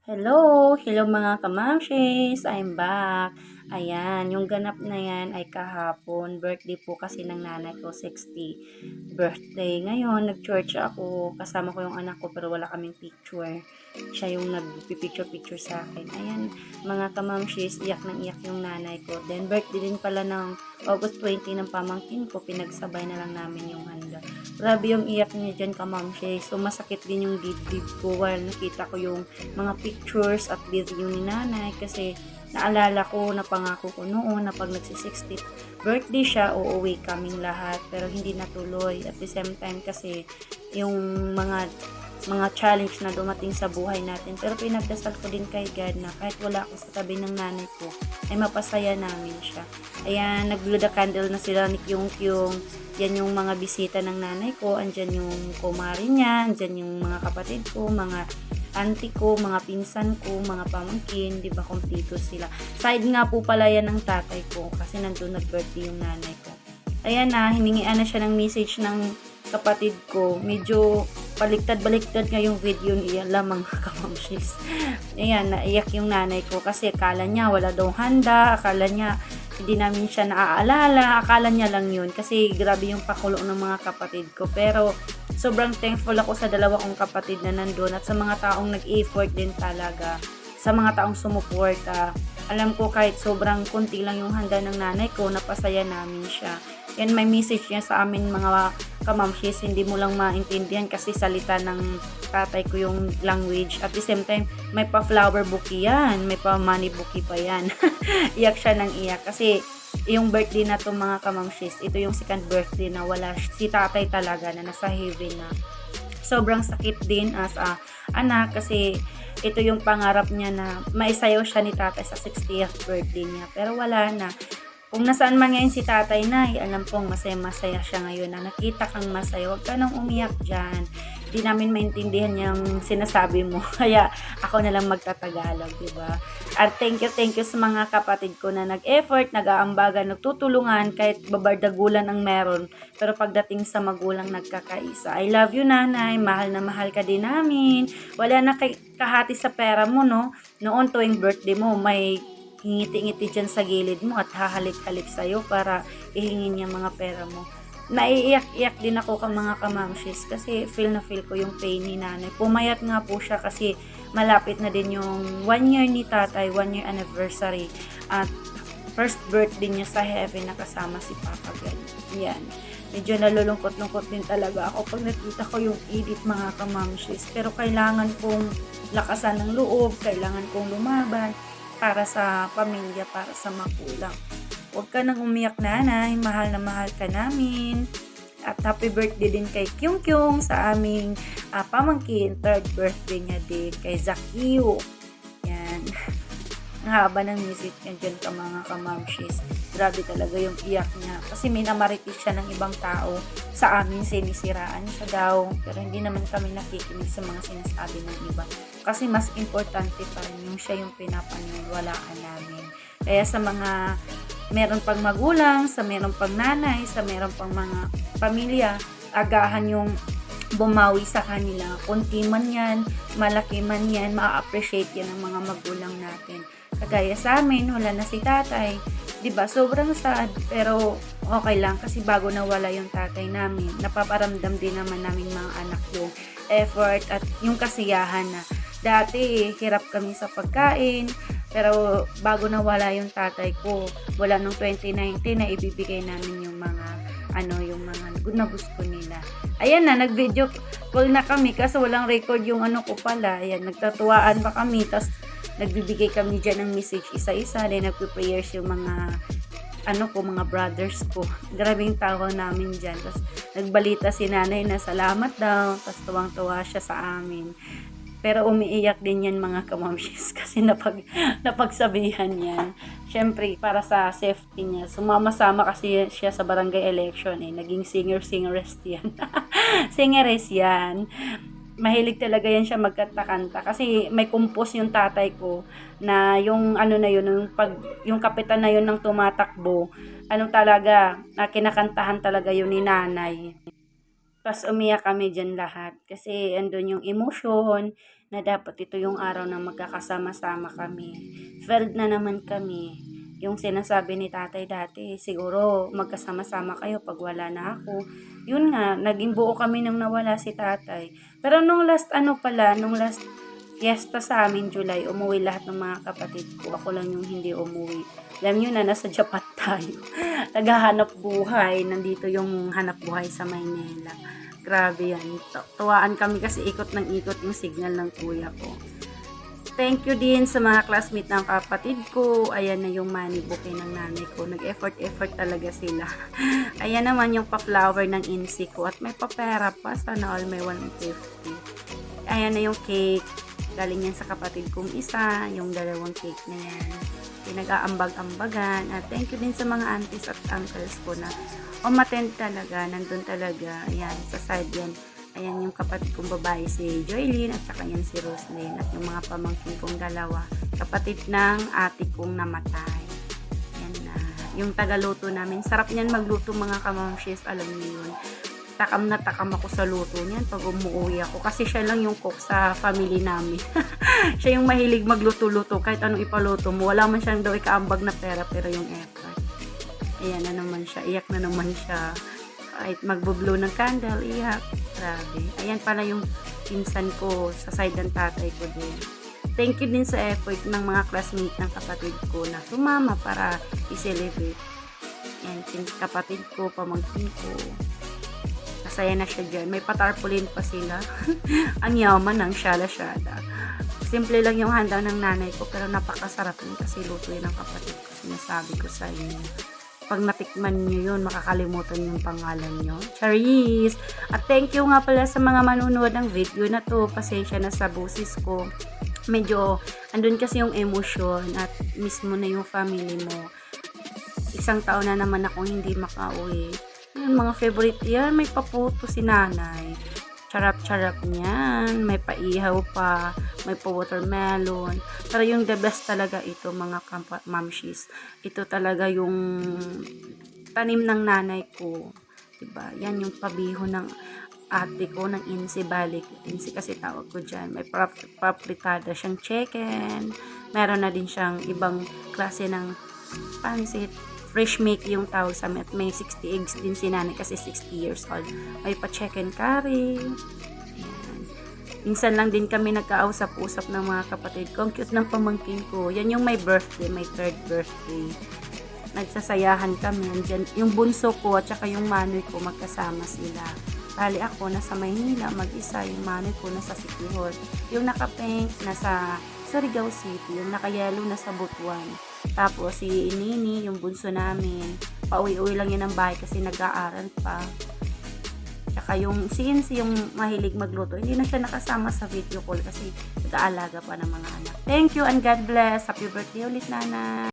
Hello mga kamamshis, I'm back. Ayan, yung ganap na yan ay kahapon. Birthday po kasi ng nanay ko, 60 birthday. Ngayon, nag-church ako. Kasama ko yung anak ko pero wala kaming picture. Siya yung nag-picture-picture sa akin. Ayan, mga kamamshis, iyak ng iyak yung nanay ko. Then, birthday din pala ng August 20 ng pamangkin ko. Pinagsabay na lang namin yung handa. Grabe yung iyak niya dyan, kamamshis. So, masakit din yung dibdib ko while nakita ko yung mga pictures at video ni nanay kasi naalala ko, napangako ko noon na pag nagsi-60th birthday siya, uuwi kaming lahat pero hindi natuloy. At the same time kasi yung mga challenge na dumating sa buhay natin, pero pinagdasal ko din kay God na kahit wala ako sa tabi ng nanay ko ay mapasaya namin siya. Ayan, nag-blow the candle na sila ni Kyung Kyung. Yan yung mga bisita ng nanay ko, andyan yung kumari niya, andyan yung mga kapatid ko, mga auntie ko, mga pinsan ko, mga pamangkin, di ba, kompleto sila. Side nga po pala yan ng tatay ko kasi nandun nag-birthday yung nanay ko. Ayan na, hiningian na siya ng message ng kapatid ko. Medyo baliktad-baliktad nga yung video niya lamang kamamshis. Ayan, naiyak yung nanay ko kasi akala niya wala daw handa, akala niya hindi namin siya naaalala, akala niya lang yun kasi grabe yung pakulo ng mga kapatid ko. Pero sobrang thankful ako sa dalawa kong kapatid na nandun at sa mga taong nag-effort din talaga, sa mga taong sumuporta. Alam ko kahit sobrang kunti lang yung handa ng nanay ko, napasaya namin siya. Yan, may message niya sa amin mga kamamshis, hindi mo lang maintindihan kasi salita ng tatay ko yung language. At the same time, may pa flower bouquet yan, may pa money bouquet pa yan. Iyak siya ng iyak kasi yung birthday na to mga kamamshis, ito yung second birthday na wala si tatay talaga, na nasa heaven na. Sobrang sakit din as a anak kasi ito yung pangarap niya na maisayaw siya ni tatay sa 60th birthday niya, pero wala na. Kung nasaan man ngayon si tatay na, alam kong masaya-masaya siya ngayon na nakita kang masaya. Huwag ka nang umiyak dyan. Hindi namin maintindihan yung sinasabi mo. Kaya ako na lang magtatagalog, di ba? At thank you sa mga kapatid ko na nag-effort, nag-aambagan, nagtutulungan kahit babardagulan ang meron. Pero pagdating sa magulang, nagkakaisa. I love you, nanay. Mahal na mahal ka din namin. Wala na kahati sa pera mo, no? Noon tuwing birthday mo, may ngiti-ngiti dyan sa gilid mo at hahalik-halik sa'yo para ihingin niya mga pera mo. Naiiyak-iyak din ako mga kamamshis kasi feel ko yung pain ni nanay. Pumayat nga po siya kasi malapit na din yung 1 year ni tatay, 1 year anniversary at first birthday niya sa heaven na kasama si Papa God. Yan. Medyo nalulungkot-lungkot din talaga ako pag nakita ko yung edit mga kamamshis. Pero kailangan kong lakasan ng loob, kailangan kong lumaban para sa pamilya, para sa magulang. Huwag ka nang umiyak, nanay. Mahal na mahal ka namin. At happy birthday din kay Kyung Kyung sa aming pamangkin. Third birthday niya din kay Zakio. Yan. Ang haba ng music niya dyan ka mga kamamshis. Grabe talaga yung iyak niya. Kasi may namaritis siya ng ibang tao. Sa amin, sinisiraan siya daw. Pero hindi naman kami nakikinig sa mga sinasabi ng iba. Kasi mas importante pa rin yung siya yung pinapaniwalaan namin. Kaya sa mga meron pang magulang, sa meron pang nanay, sa meron pang mga pamilya, agahan yung bumawi sa kanila. Kunti man yan, malaki man yan, ma-appreciate yan ng mga magulang natin. Kagaya sa amin, wala na si tatay. 'Di ba? Sobrang sad, pero okay lang kasi bago nawala yung tatay namin, napaparamdam din naman namin mga anak yung effort at yung kasiyahan na dati hirap kami sa pagkain, pero bago nawala yung tatay ko, wala nung 2019 na ibibigay namin yung mga yung mga na gusto nila. Ayan na, nag-video call na kami kasi walang record yung ko pala. Ayan, nagtatuwaan pa kami, tas nagbibigay kami dyan ng message isa-isa, then nagpe-prayers yung mga mga brothers ko. Grabe yung tawag namin dyan. Tapos nagbalita si nanay na salamat daw, tapos tuwang-tuwa siya sa amin. Pero umiiyak din yan mga kamamshis kasi napagsabihan yan. Siyempre, para sa safety niya. Sumama-sama kasi siya sa barangay election Naging singer-singeress yan. Singeres yan. Mahilig talaga yan siya magkanta-kanta kasi may compose yung tatay ko na yung na yun, yung kapitan na yun ng tumatakbo, talaga, kinakantahan talaga yun ni nanay. Tapos umiyak kami dyan lahat kasi andun yung emotion, na dapat ito yung araw na magkakasama-sama kami. Failed na naman kami. Yung sinasabi ni tatay dati, siguro magkasama-sama kayo pag wala na ako. Yun nga, naging buo kami nung nawala si tatay. Pero nung last fiesta sa amin, July, umuwi lahat ng mga kapatid ko. Ako lang yung hindi umuwi. Alam nyo na, nasa Japan tayo. Naghahanap buhay. Nandito yung hanap buhay sa Maynila. Grabe yan. Tuwaan kami kasi ikot ng ikot yung signal ng kuya ko. Thank you din sa mga classmate ng kapatid ko. Ayan na yung money bouquet ng nanay ko. Nag-effort talaga sila. Ayan naman yung pa-flower ng insi ko. At may papera pa. Sana all may 150. Ayan na yung cake. Galing yan sa kapatid kong isa. Yung dalawang cake na yan. Pinag-aambag-ambagan. At thank you din sa mga aunties at uncles ko na umattend talaga. Nandun talaga. Ayan, sa side yan. Ayan yung kapatid kong babae si Joylyn at saka yan si Roslyn at yung mga pamangkin kong dalawa. Kapatid ng ate kong namatay. Yan na. Yung tagaluto namin. Sarap niyan magluto mga kamamshis. Alam niyo yun. Takam na takam ako sa luto niyan pag umuwi ako. Kasi siya lang yung cook sa family namin. Siya yung mahilig magluto-luto. Kahit anong ipaluto mo. Wala man siyang daw ikaambag na pera pero yung effort. Ayan na naman siya. Iyak na naman siya. Kahit magbo-blow ng candle, iyak. Grabe. Ayan pala yung pinsan ko sa side ng tatay ko din. Thank you din sa effort ng mga classmate ng kapatid ko na sumama para i-celebrate. Ayan, kapatid ko, pamangkin ko. Masaya na siya dyan. May patarpaulin pa sila. Ang yaman ng syala-syala. Simple lang yung handa ng nanay ko pero napakasarap yun kasi luto yun ng kapatid ko. Sinasabi ko sa inyo. Pag natikman nyo yun, makakalimutan yung pangalan nyo. Charis! At thank you nga pala sa mga manunood ng video na to. Pasensya na sa busis ko. Medyo, andun kasi yung emosyon at mismo na yung family mo. Isang taon na naman akong hindi makauwi. Yan, mga favorite yan. May paputo si nanay. Charap-charap niyan. May paihaw pa. May pa-watermelon. Pero yung the best talaga ito, mga mamshis. Ito talaga yung tanim ng nanay ko. Diba? Yan yung pabiho ng ate ko, ng insi balik. Insi kasi tawag ko dyan. May papritada siyang chicken. Meron na din siyang ibang klase ng pansit. Fresh make yung tawag sa met. May 60 eggs din si nanay kasi 60 years old. May pa chicken curry. Ayan. Minsan lang din kami nagkausap-usap ng mga kapatid ko. Ang cute ng pamangkin ko. Yan yung may birthday, may third birthday. Nagsasayahan kami. Andyan, yung bunso ko at saka yung manoy ko magkasama sila. Bali ako nasa Maynila, mag-isa. Yung manoy ko nasa City Hall. Yung naka-pink nasa Surigao City. Yung naka-yellow nasa Butuan. Tapos si Nini, yung bunso namin, pauwi-uwi lang yun ng bahay kasi nag-aaral pa. Tsaka yung si yung mahilig magluto, hindi na siya nakasama sa video call kasi nag-aalaga pa ng mga anak. Thank you and God bless. Happy birthday ulit, Nana.